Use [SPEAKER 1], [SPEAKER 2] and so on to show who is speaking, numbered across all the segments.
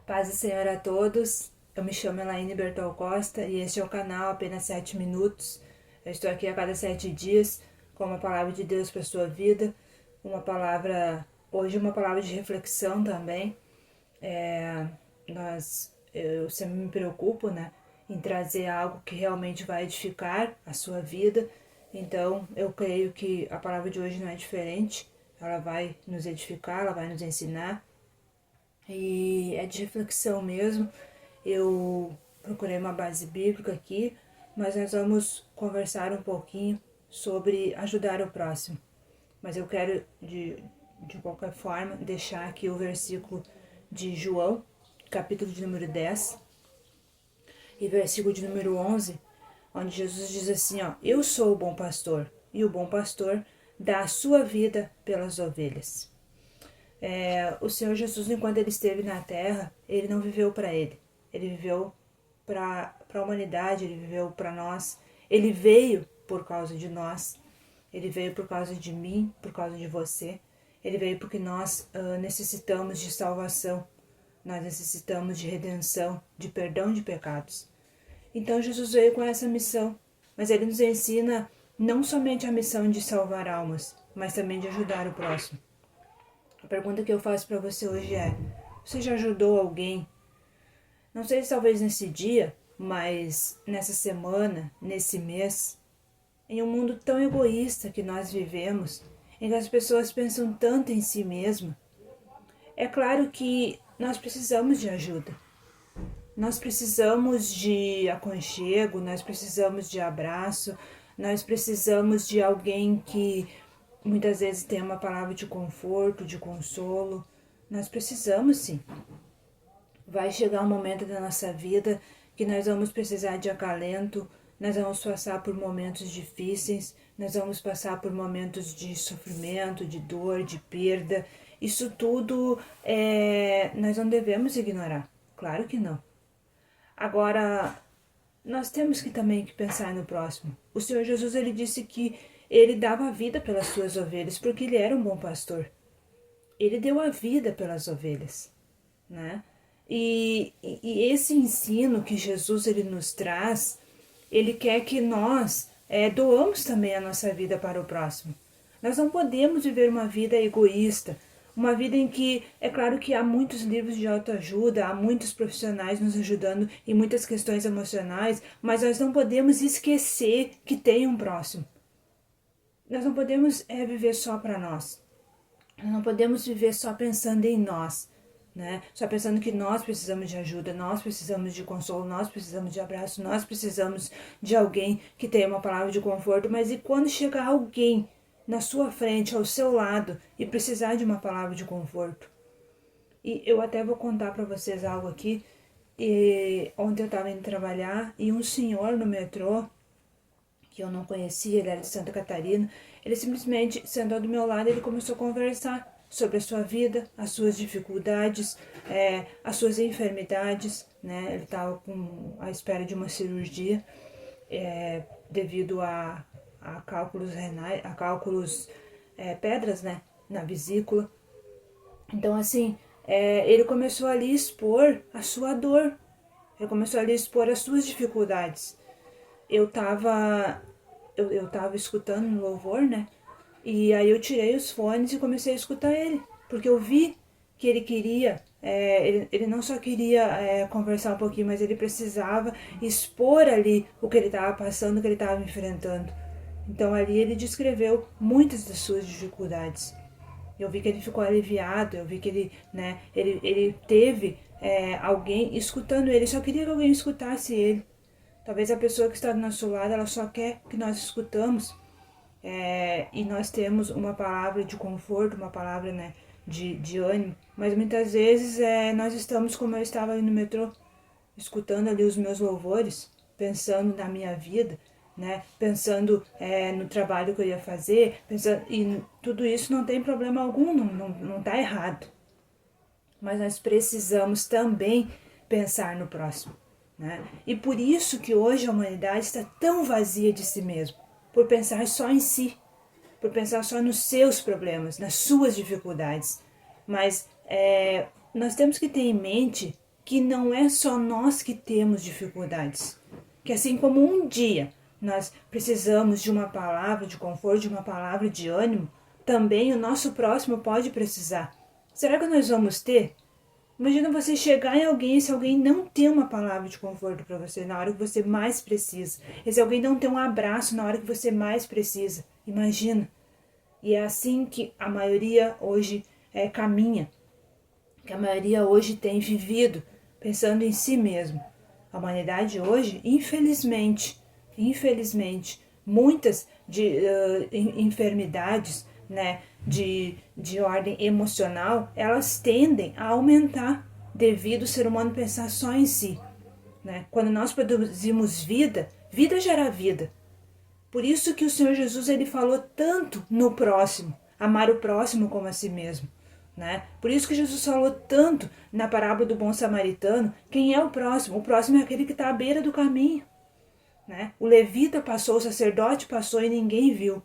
[SPEAKER 1] Paz do Senhor a todos, eu me chamo Elaine Bertol Costa e este é o canal Apenas 7 Minutos. Eu estou aqui a cada 7 dias com uma palavra de Deus para a sua vida, hoje uma palavra de reflexão também. Eu sempre me preocupo, em trazer algo que realmente vai edificar a sua vida, então eu creio que a palavra de hoje não é diferente, ela vai nos edificar, ela vai nos ensinar. E é de reflexão mesmo. Eu procurei uma base bíblica aqui, mas nós vamos conversar um pouquinho sobre ajudar o próximo. Mas eu quero, de qualquer forma, deixar aqui o versículo de João, capítulo de número 10, e versículo de número 11, onde Jesus diz assim, eu sou o bom pastor, e o bom pastor dá a sua vida pelas ovelhas. O Senhor Jesus, enquanto ele esteve na terra, ele não viveu para ele. Ele viveu para a humanidade, ele viveu para nós. Ele veio por causa de nós. Ele veio por causa de mim, por causa de você. Ele veio porque nós necessitamos de salvação. Nós necessitamos de redenção, de perdão de pecados. Então Jesus veio com essa missão. Mas ele nos ensina não somente a missão de salvar almas, mas também de ajudar o próximo. A pergunta que eu faço para você hoje é: você já ajudou alguém? Não sei se talvez nesse dia, mas nessa semana, nesse mês, em um mundo tão egoísta que nós vivemos, em que as pessoas pensam tanto em si mesmas, é claro que nós precisamos de ajuda. Nós precisamos de aconchego, nós precisamos de abraço, nós precisamos de alguém que muitas vezes tem uma palavra de conforto, de consolo. Nós precisamos sim. Vai chegar um momento da nossa vida que nós vamos precisar de acalento, nós vamos passar por momentos difíceis, nós vamos passar por momentos de sofrimento, de dor, de perda. Isso tudo nós não devemos ignorar, claro que não. Agora, nós temos que também pensar no próximo. O Senhor Jesus, ele disse que ele dava a vida pelas suas ovelhas, porque ele era um bom pastor. Ele deu a vida pelas ovelhas, né? E esse ensino que Jesus ele nos traz, ele quer que nós doamos também a nossa vida para o próximo. Nós não podemos viver uma vida egoísta, uma vida em que, é claro que há muitos livros de autoajuda, há muitos profissionais nos ajudando em muitas questões emocionais, mas nós não podemos esquecer que tem um próximo. Nós não podemos viver só para nós. Nós não podemos viver só pensando em nós, né? Só pensando que nós precisamos de ajuda, nós precisamos de consolo, nós precisamos de abraço, nós precisamos de alguém que tenha uma palavra de conforto. Mas e quando chegar alguém na sua frente, ao seu lado, e precisar de uma palavra de conforto? E eu até vou contar para vocês algo aqui. Ontem eu estava indo trabalhar e um senhor no metrô, que eu não conhecia, ele era de Santa Catarina, ele simplesmente sentou do meu lado e ele começou a conversar sobre a sua vida, as suas dificuldades, as suas enfermidades, né? Ele estava à espera de uma cirurgia devido a cálculos renais, a cálculos, pedras, né, na vesícula. Então, assim, ele começou ali a expor a sua dor, ele começou ali a expor as suas dificuldades. Eu tava escutando um louvor, né? E aí eu tirei os fones e comecei a escutar ele, porque eu vi que ele queria, ele não só queria conversar um pouquinho, mas ele precisava expor ali o que ele estava passando, o que ele estava enfrentando. Então ali ele descreveu muitas das suas dificuldades. Eu vi que ele ficou aliviado, eu vi que ele teve alguém escutando ele, só queria que alguém escutasse ele. Talvez a pessoa que está do nosso lado, ela só quer que nós escutamos e nós temos uma palavra de conforto, uma palavra, né, de ânimo. Mas muitas vezes nós estamos como eu estava ali no metrô, escutando ali os meus louvores, pensando na minha vida, né, pensando no trabalho que eu ia fazer, e tudo isso não tem problema algum, não está errado. Mas nós precisamos também pensar no próximo. Né? E por isso que hoje a humanidade está tão vazia de si mesma, por pensar só em si, por pensar só nos seus problemas, nas suas dificuldades. Mas nós temos que ter em mente que não é só nós que temos dificuldades. Que assim como um dia nós precisamos de uma palavra de conforto, de uma palavra de ânimo, também o nosso próximo pode precisar. Será que nós vamos ter? Imagina você chegar em alguém, se alguém não tem uma palavra de conforto para você na hora que você mais precisa. E se alguém não tem um abraço na hora que você mais precisa. Imagina. E é assim que a maioria hoje caminha. Que a maioria hoje tem vivido, pensando em si mesmo. A humanidade hoje, infelizmente, muitas enfermidades, né, de ordem emocional, elas tendem a aumentar devido ao ser humano pensar só em si. Né? Quando nós produzimos vida, vida gera vida. Por isso que o Senhor Jesus ele falou tanto no próximo, amar o próximo como a si mesmo. Né? Por isso que Jesus falou tanto na parábola do bom samaritano, quem é o próximo? O próximo é aquele que está à beira do caminho. Né? O levita passou, o sacerdote passou e ninguém viu.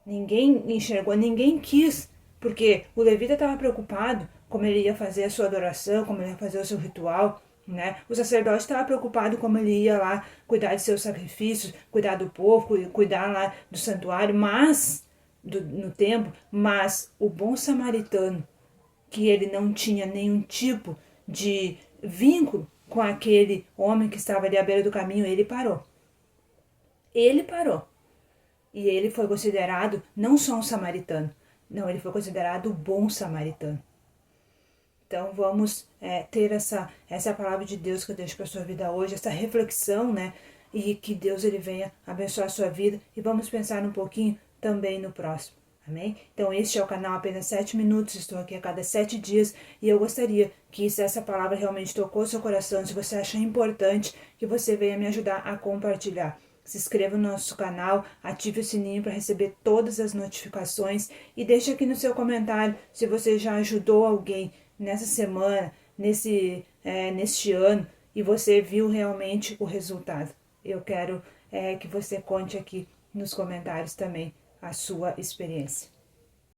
[SPEAKER 1] Ninguém enxergou, ninguém quis, porque o levita estava preocupado como ele ia fazer a sua adoração, como ele ia fazer o seu ritual, né? O sacerdote estava preocupado como ele ia lá cuidar de seus sacrifícios, cuidar do povo, cuidar lá do santuário, no templo, mas o bom samaritano, que ele não tinha nenhum tipo de vínculo com aquele homem que estava ali à beira do caminho, ele parou. Ele parou. E ele foi considerado não só um samaritano, não, ele foi considerado o bom samaritano. Então vamos ter essa palavra de Deus que eu deixo para a sua vida hoje, essa reflexão, né? E que Deus ele venha abençoar a sua vida. E vamos pensar um pouquinho também no próximo. Amém? Então este é o canal Apenas 7 Minutos, estou aqui a cada 7 dias e eu gostaria que se essa palavra realmente tocou seu coração, se você achar importante, que você venha me ajudar a compartilhar. Se inscreva no nosso canal, ative o sininho para receber todas as notificações e deixe aqui no seu comentário se você já ajudou alguém nessa semana, neste ano e você viu realmente o resultado. Eu quero que você conte aqui nos comentários também a sua experiência.